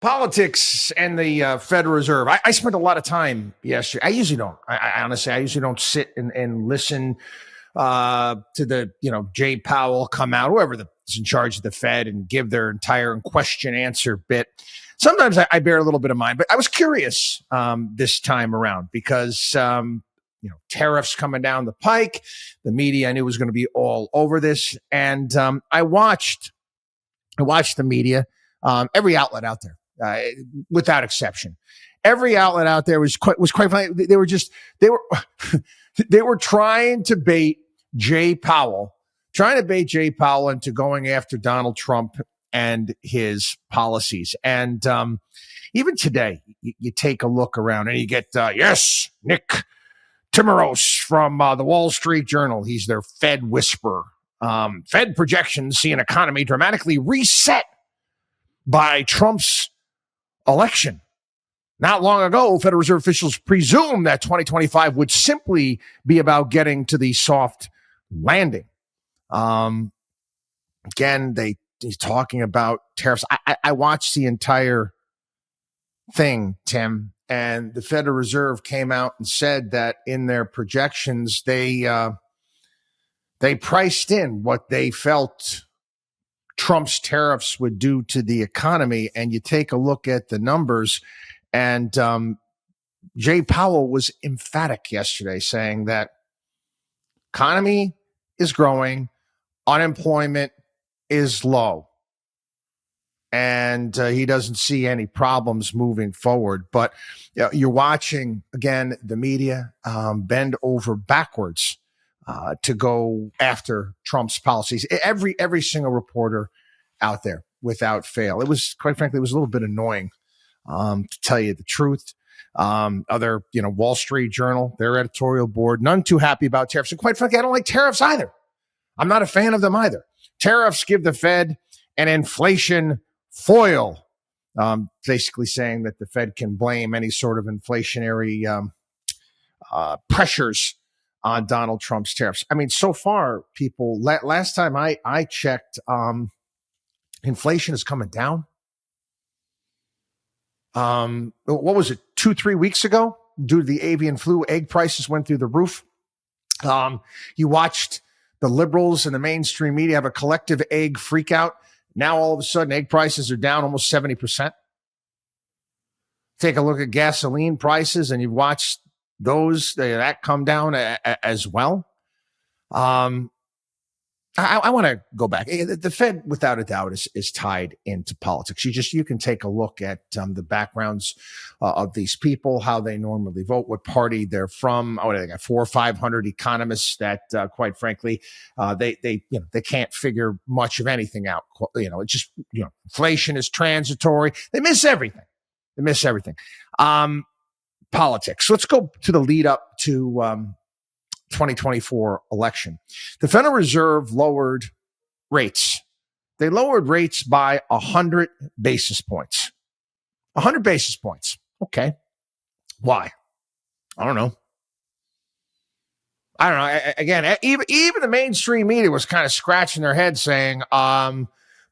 Politics and the Federal Reserve. I spent a lot of time yesterday. I usually don't. I honestly, I usually don't sit and listen to the, Jay Powell come out, whoever is in charge of the Fed, and give their entire question answer bit. Sometimes I bear a little bit of mind, but I was curious this time around because, tariffs coming down the pike. The media I knew was going to be all over this. And I watched the media, every outlet out there. Without exception, every outlet out there was quite funny. They were they were trying to bait Jay Powell into going after Donald Trump and his policies. And even today, you take a look around and you get Nick Timiraos from the Wall Street Journal. He's their Fed whisperer. Fed projections see an economy dramatically reset by Trump's election. Not long ago, Federal Reserve officials presumed that 2025 would simply be about getting to the soft landing. Again, he's talking about tariffs. I watched the entire thing, Tim, and the Federal Reserve came out and said that in their projections, they priced in what they felt Trump's tariffs would do to the economy. And you take a look at the numbers, and Jay Powell was emphatic yesterday, saying that economy is growing, unemployment is low, and he doesn't see any problems moving forward. But you're watching, again, the media bend over backwards to go after Trump's policies. Every single reporter out there, without fail. It was, quite frankly, a little bit annoying, to tell you the truth. Other, Wall Street Journal, their editorial board, none too happy about tariffs. And quite frankly, I don't like tariffs either. I'm not a fan of them either. Tariffs give the Fed an inflation foil, basically saying that the Fed can blame any sort of inflationary pressures on Donald Trump's tariffs. I mean, so far, people, last time I checked, inflation is coming down. What was it, 2-3 weeks ago? Due to the avian flu, egg prices went through the roof. You watched the liberals and the mainstream media have a collective egg freakout. Now, all of a sudden, egg prices are down almost 70%. Take a look at gasoline prices, and you've watched those that come down as well. I want to go back. The Fed, without a doubt, is tied into politics. You can take a look at the backgrounds of these people, how they normally vote, what party they're from. They got 400 or 500 economists that, quite frankly, they can't figure much of anything out. It's just inflation is transitory. They miss everything. Politics. Let's go to the lead up to 2024 election. The Federal Reserve lowered rates. They lowered rates by 100 basis points. 100 basis points. Okay. Why? I don't know. Again, even the mainstream media was kind of scratching their head saying,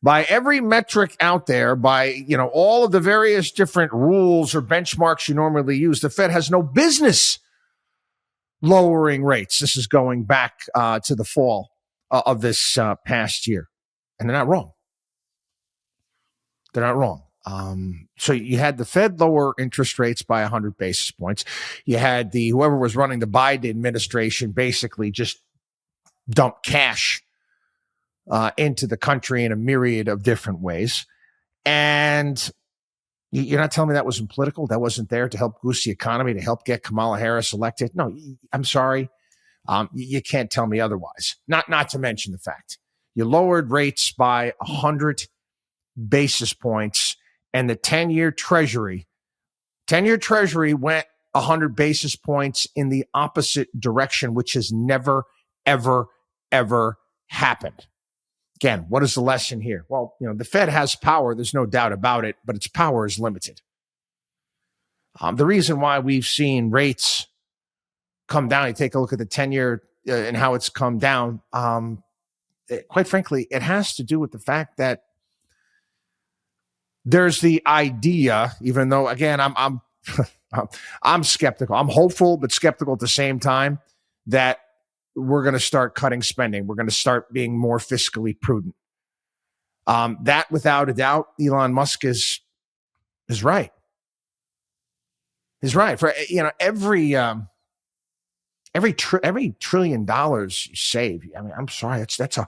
by every metric out there, by all of the various different rules or benchmarks you normally use, the Fed has no business lowering rates. This is going back to the fall of this past year, and they're not wrong. So you had the Fed lower interest rates by 100 basis points. You had whoever was running the Biden administration basically just dump cash into the country in a myriad of different ways. And you're not telling me that wasn't political? That wasn't there to help boost the economy, to help get Kamala Harris elected? No, I'm sorry. You can't tell me otherwise. Not to mention the fact you lowered rates by 100 basis points, and the 10-year Treasury went 100 basis points in the opposite direction, which has never, ever, ever happened. Again, what is the lesson here? Well, the Fed has power. There's no doubt about it, but its power is limited. The reason why we've seen rates come down, you take a look at the 10-year and how it's come down, quite frankly, it has to do with the fact that there's the idea, even though again I'm I'm skeptical. I'm hopeful but skeptical at the same time that we're going to start cutting spending. We're going to start being more fiscally prudent. That, without a doubt, Elon Musk is right. Is right. For every $1 trillion you save. I mean, I'm sorry, that's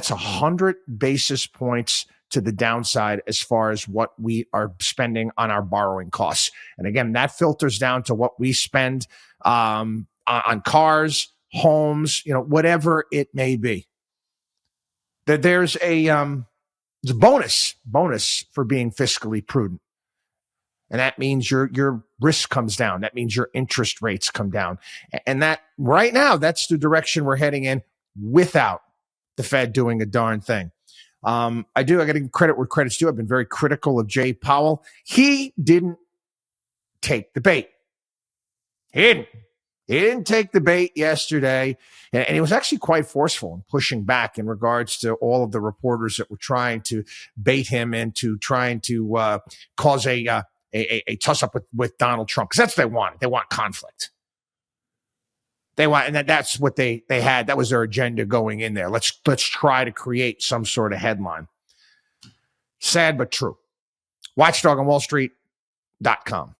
100 basis points to the downside as far as what we are spending on our borrowing costs. And again, that filters down to what we spend on cars, homes, whatever it may be. That there's a bonus for being fiscally prudent. And that means your risk comes down. That means your interest rates come down. And that right now, that's the direction we're heading in without the Fed doing a darn thing. I got to give credit where credit's due. I've been very critical of Jay Powell. He didn't take the bait. He didn't take the bait yesterday. And he was actually quite forceful in pushing back in regards to all of the reporters that were trying to bait him into trying to cause a tuss-up with Donald Trump, because that's what they wanted. They want conflict. And that's what they had. That was their agenda going in there. Let's try to create some sort of headline. Sad but true. WatchDog on WallStreet.com.